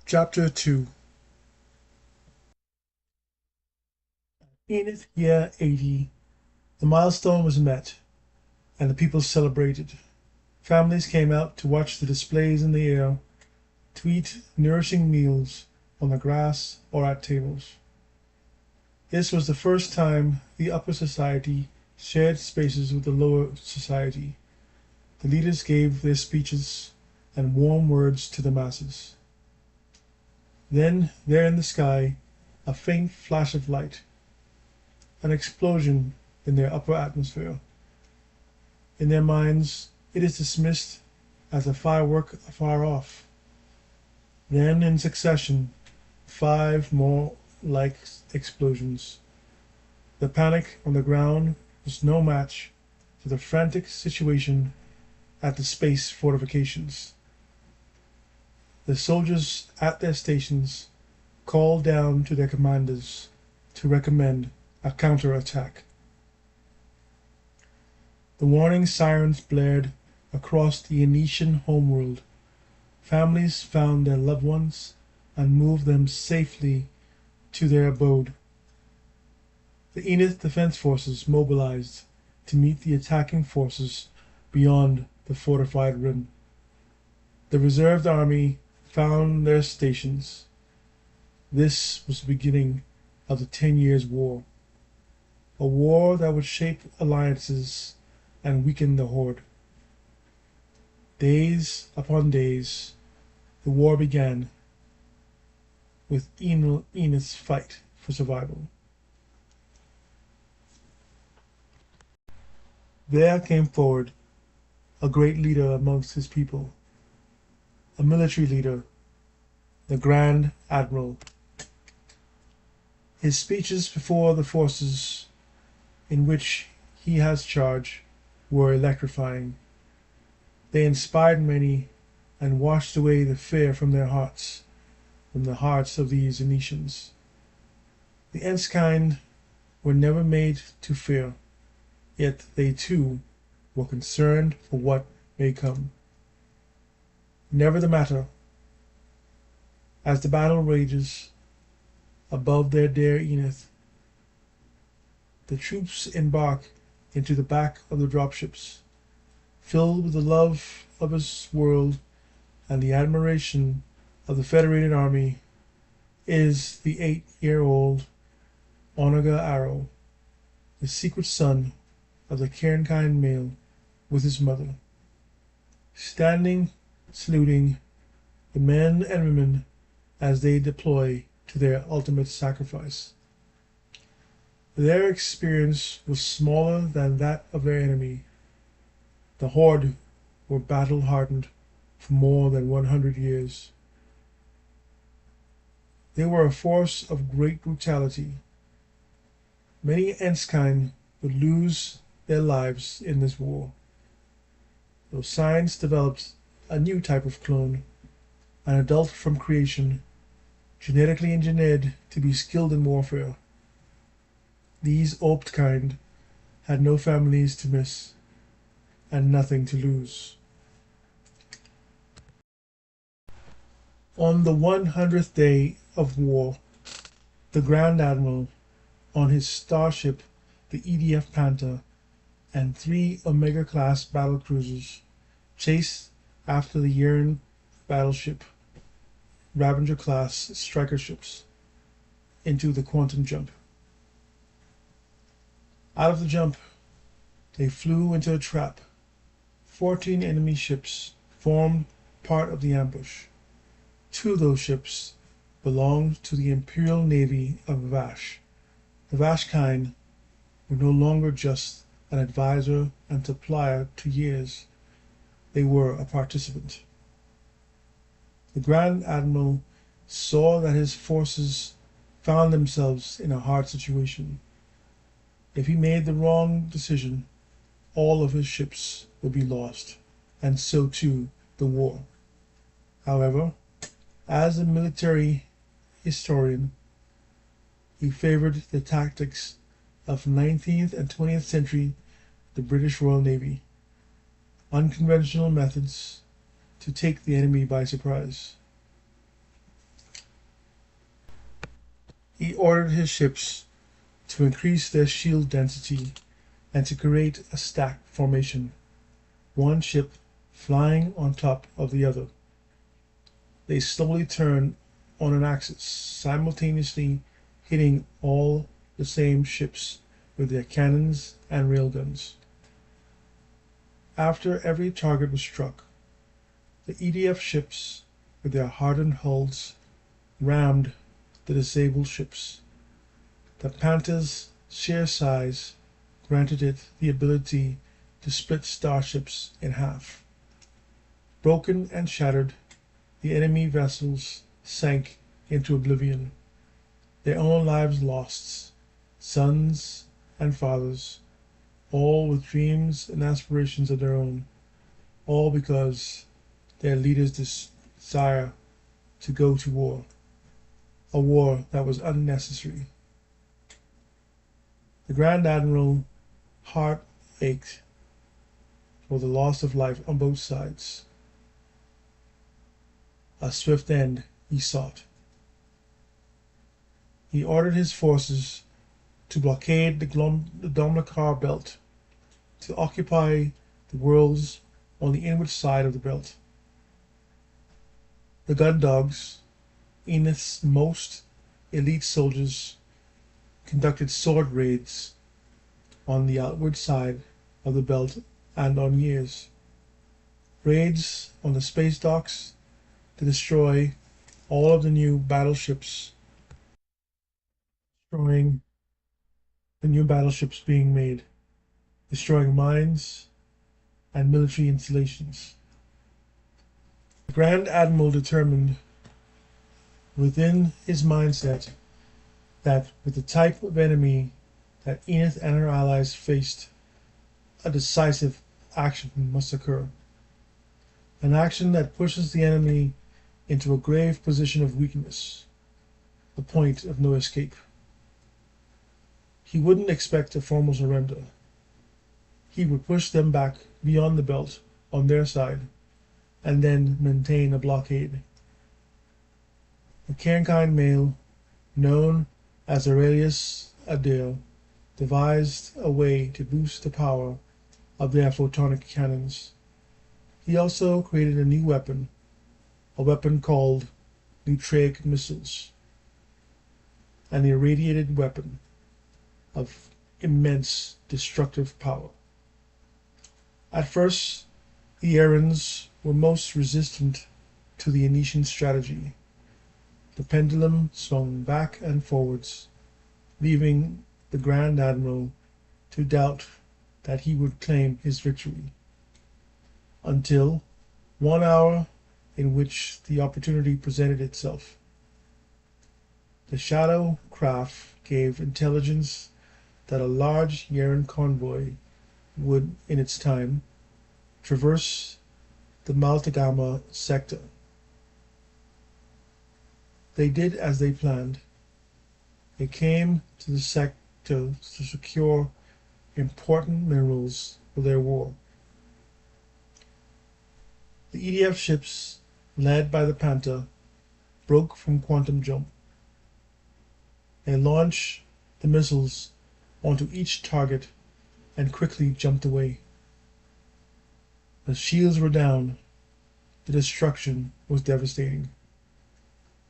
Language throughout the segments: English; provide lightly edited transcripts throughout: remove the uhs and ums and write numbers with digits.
Chapter 2. Enith year 80, the milestone was met, and the people celebrated. Families came out to watch the displays in the air, to eat nourishing meals on the grass or at tables. This was the first time the upper society shared spaces with the lower society. The leaders gave their speeches and warm words to the masses. Then, there in the sky, a faint flash of light, an explosion in their upper atmosphere. In their minds, it is dismissed as a firework afar off. Then, in succession, 5 more like explosions. The panic on the ground was no match to the frantic situation at the space fortifications. The soldiers at their stations called down to their commanders to recommend a counterattack. The warning sirens blared across the Enitian homeworld. Families found their loved ones and moved them safely to their abode. The Enith Defense Forces mobilized to meet the attacking forces beyond the fortified rim. The reserved army found their stations. This was the beginning of the 10 Years' War, a war that would shape alliances and weaken the Horde. Days upon days, the war began with Enith's fight for survival. There came forward a great leader amongst his people, a military leader, the Grand Admiral. His speeches before the forces in which he has charge were electrifying. They inspired many and washed away the fear from their hearts, from the hearts of these Enetians. The Enskind were never made to fear, yet they too were concerned for what may come. Never the matter. As the battle rages above their dear Enith, the troops embark into the back of the dropships, filled with the love of his world and the admiration of the Federated Army. Is the 8-year-old Onaga Arrow, the secret son of the Cairnkind male, with his mother, standing, saluting the men and women as they deploy to their ultimate sacrifice. Their experience was smaller than that of their enemy. The Horde were battle-hardened for more than 100 years. They were a force of great brutality. Many Enskind would lose their lives in this war, though science developed a new type of clone, an adult from creation, genetically engineered to be skilled in warfare. These Optkind had no families to miss and nothing to lose. On the 100th day of war, the Grand Admiral, on his starship the EDF Panther, and 3 Omega-class battlecruisers, chased after the Yhearn battleship, Ravager-class striker ships, into the quantum jump. Out of the jump, they flew into a trap. 14 enemy ships formed part of the ambush. 2 of those ships belonged to the Imperial Navy of Vash. The Vashkind were no longer just an advisor and supplier to Yhears. They were a participant. The Grand Admiral saw that his forces found themselves in a hard situation. If he made the wrong decision, all of his ships would be lost, and so too the war. However, as a military historian, he favored the tactics of 19th and 20th century the British Royal Navy, unconventional methods to take the enemy by surprise. He ordered his ships to increase their shield density and to create a stack formation, one ship flying on top of the other. They slowly turned on an axis, simultaneously hitting all the same ships with their cannons and railguns. After every target was struck, the EDF ships, with their hardened hulls, rammed the disabled ships. The Panther's sheer size granted it the ability to split starships in half. Broken and shattered, the enemy vessels sank into oblivion, their own lives lost, sons and fathers, all with dreams and aspirations of their own, all because their leaders' desire to go to war, a war that was unnecessary. The Grand Admiral heart ached for the loss of life on both sides. A swift end he sought. He ordered his forces to blockade the Domnakar belt, to occupy the worlds on the inward side of the belt. The gun dogs, Enith's most elite soldiers, conducted sword raids on the outward side of the belt and on Yhears. Raids on the space docks to destroy all of the new battleships, destroying the new battleships being made, destroying mines and military installations. The Grand Admiral determined within his mindset that with the type of enemy that Enith and her allies faced, a decisive action must occur. An action that pushes the enemy into a grave position of weakness, the point of no escape. He wouldn't expect a formal surrender. He would push them back beyond the belt on their side, and then maintain a blockade. The Cairnkine male, known as Aurelius Adele, devised a way to boost the power of their photonic cannons. He also created a new weapon, a weapon called nucleic missiles, an irradiated weapon of immense destructive power. At first, the Aryans were most resistant to the Enetian strategy. The pendulum swung back and forwards, leaving the Grand Admiral to doubt that he would claim his victory. Until 1 hour in which the opportunity presented itself. The shadow craft gave intelligence that a large Yheran convoy would, in its time, traverse the Maltagama sector. They did as they planned. They came to the sector to secure important minerals for their war. The EDF ships, led by the Panther, broke from quantum jump. They launched the missiles onto each target and quickly jumped away. The shields were down. The destruction was devastating.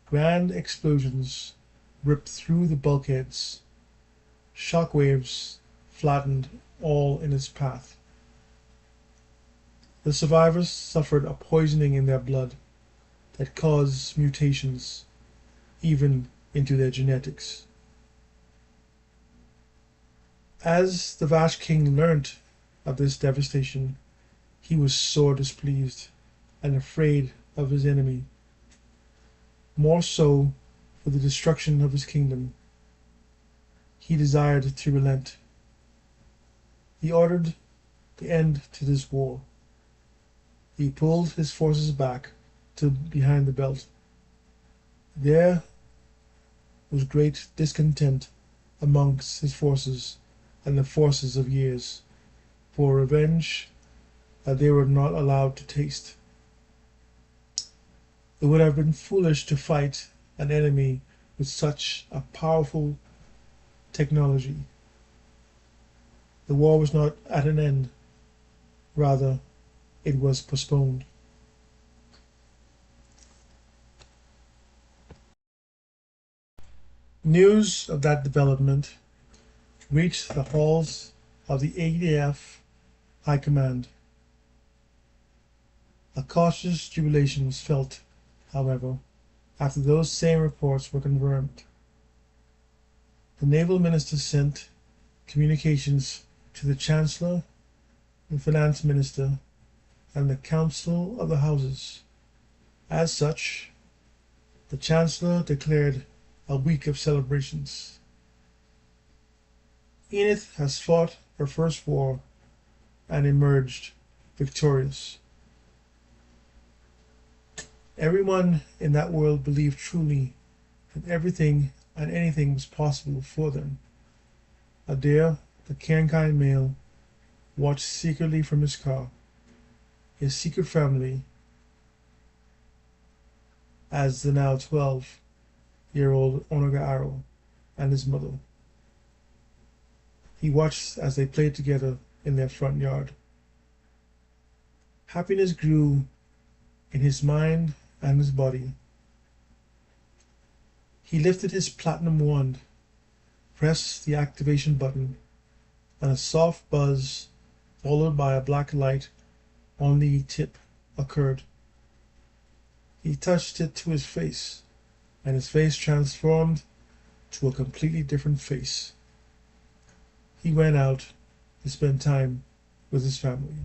Grand explosions ripped through the bulkheads. Shock waves flattened all in its path. The survivors suffered a poisoning in their blood that caused mutations even into their genetics. As the Vash King learnt of this devastation, he was sore displeased and afraid of his enemy, more so for the destruction of his kingdom. He desired to relent. He ordered the end to this war. He pulled his forces back to behind the belt. There was great discontent amongst his forces and the forces of Yhears for revenge that they were not allowed to taste. It would have been foolish to fight an enemy with such a powerful technology. The war was not at an end, rather, it was postponed. News of that development reached the halls of the ADF High Command. A cautious jubilation was felt, however, after those same reports were confirmed. The naval minister sent communications to the chancellor, the finance minister, and the council of the houses. As such, the chancellor declared a week of celebrations. Enith has fought her first war and emerged victorious. Everyone in that world believed truly that everything and anything was possible for them. Adair, the Cairngorm male, watched secretly from his car. His secret family, as the now 12-year-old Onaga Arrow and his mother. He watched as they played together in their front yard. Happiness grew in his mind and his body. He lifted his platinum wand, pressed the activation button, and a soft buzz, followed by a black light on the tip, occurred. He touched it to his face, and his face transformed to a completely different face. He went out to spend time with his family.